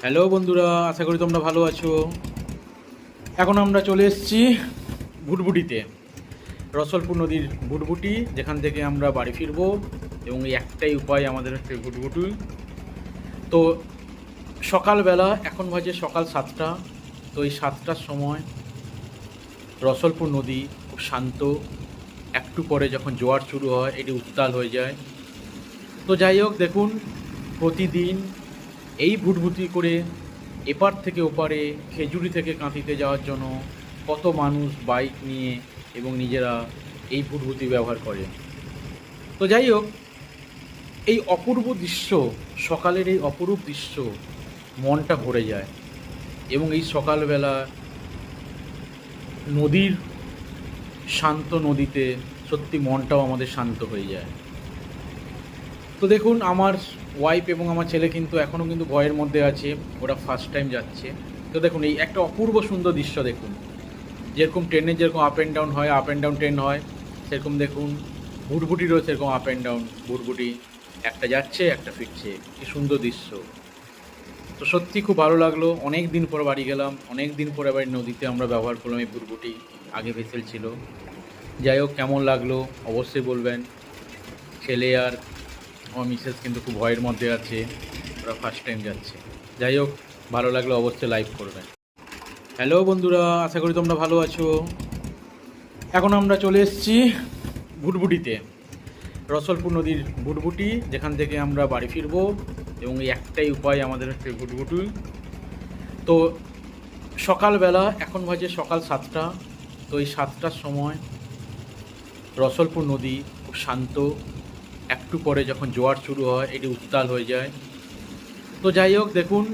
Hello বন্ধুরা, আশা করি তোমরা ভালো আছো। এখন আমরা চলে এসেছি ভুটভুটিতে, রসলপুর নদীর ভুটভুটি, যেখান থেকে আমরা বাড়ি ফিরবো। এবং এই একটাই উপায় আমাদের হচ্ছে ভুটভুটি। তো সকালবেলা, এখন বাজে সকাল 7টা। তো এই 7টার সময় রসলপুর নদী খুব শান্ত। একটু পরে যখন জোয়ার শুরু হয়, এটি উত্তাল হয়ে যায়। তো যাই হোক, দেখুন, প্রতিদিন এই ভুটভুটি করে এপার থেকে ওপারে, খেজুরি থেকে কাঁথিতে যাওয়ার জন্য কত মানুষ বাইক নিয়ে এবং নিজেরা এই ভুটভুটি ব্যবহার করে। তো যাই হোক, এই অপূর্ব দৃশ্য, সকালের এই অপরূপ দৃশ্য মনটা ভরে যায়। এবং এই সকালবেলা নদীর শান্ত নদীতে সত্যি মনটাও আমাদের শান্ত হয়ে যায়। তো দেখুন, আমার ওয়াইফ এবং আমার ছেলে কিন্তু এখনও কিন্তু ভয়ের মধ্যে আছে, ওরা ফার্স্ট টাইম যাচ্ছে। তো দেখুন, এই একটা অপূর্ব সুন্দর দৃশ্য দেখুন। যেরকম ট্রেনের যেরকম আপ অ্যান্ড ডাউন হয়, আপ অ্যান্ড ডাউন ট্রেন হয়, সেরকম দেখুন ভুটভুটিরও সেরকম আপ অ্যান্ড ডাউন ভুটভুটি, একটা যাচ্ছে একটা ফিরছে। কি সুন্দর দৃশ্য। তো সত্যি খুব ভালো লাগলো। অনেক দিন পর বাড়ি গেলাম, অনেক দিন পরে আবার নদীতে আমরা ব্যবহার করলাম এই ভুটভুটি। আগে ভেসেল ছিল। যাই হোক, কেমন লাগলো অবশ্যই বলবেন। ছেলে আর আমার মিসেস কিন্তু খুব ভয়ের মধ্যে আছে, ওরা ফার্স্ট টাইম যাচ্ছে। যাই হোক, ভালো লাগলে অবশ্যই লাইক করবেন। হ্যালো বন্ধুরা, আশা করি তোমরা ভালো আছো। এখন আমরা চলে এসেছি ভুটভুটিতে, রসলপুর নদীর ভুটভুটি, যেখান থেকে আমরা বাড়ি ফিরবো। এবং এই একটাই উপায় আমাদের হচ্ছে ভুটভুটি। তো সকালবেলা, এখন বাজে সকাল 7টা। তো এই 7টার সময় রসলপুর নদী খুব শান্ত। একটু পরে যখন জোয়ার শুরু হয়, এটি উত্তাল হয়ে যায়। তো যাই হোক, দেখুন,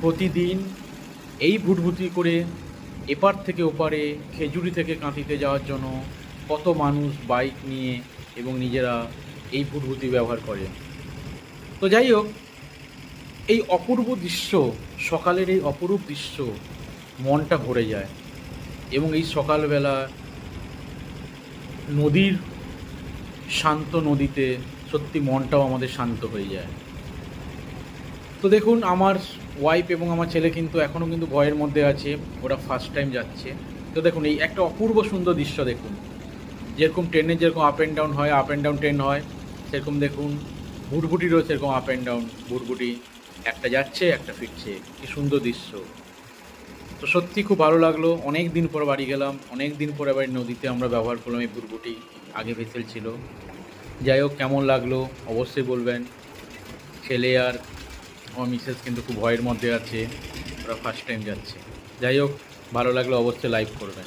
প্রতিদিন এই ভুটভুটি করে এপার থেকে ওপারে, খেজুরি থেকে কাঁথিতে যাওয়ার জন্য কত মানুষ বাইক নিয়ে এবং নিজেরা এই ভুটভুটি ব্যবহার করে। তো যাই হোক, এই অপূর্ব দৃশ্য, সকালের এই অপরূপ দৃশ্য মনটা ভরে যায়। এবং এই সকালবেলা নদীর শান্ত নদীতে সত্যি মনটাও আমাদের শান্ত হয়ে যায়। তো দেখুন, আমার ওয়াইফ এবং আমার ছেলে কিন্তু এখনও কিন্তু ভয়ের মধ্যে আছে, ওরা ফার্স্ট টাইম যাচ্ছে। তো দেখুন, এই একটা অপূর্ব সুন্দর দৃশ্য দেখুন। যেরকম ট্রেনের যেরকম আপ অ্যান্ড ডাউন হয়, আপ অ্যান্ড ডাউন ট্রেন হয়, সেরকম দেখুন ভুটভুটিরও সেরকম আপ অ্যান্ড ডাউন ভুটভুটি, একটা যাচ্ছে একটা ফিরছে। কি সুন্দর দৃশ্য। তো সত্যি খুব ভালো লাগলো। অনেক দিন পর বাড়ি গেলাম, অনেক দিন পরে আবার নদীতে আমরা ব্যবহার করলাম এই ভুটভুটি। আগে ভেসেল ছিল। যাই হোক, কেমন লাগলো অবশ্যই বলবেন। ছেলে আর আমার মিসেস কিন্তু খুব ভয়ের মধ্যে আছে, ওরা ফার্স্ট টাইম যাচ্ছে। যাই হোক, ভালো লাগলে অবশ্যই লাইক করবেন।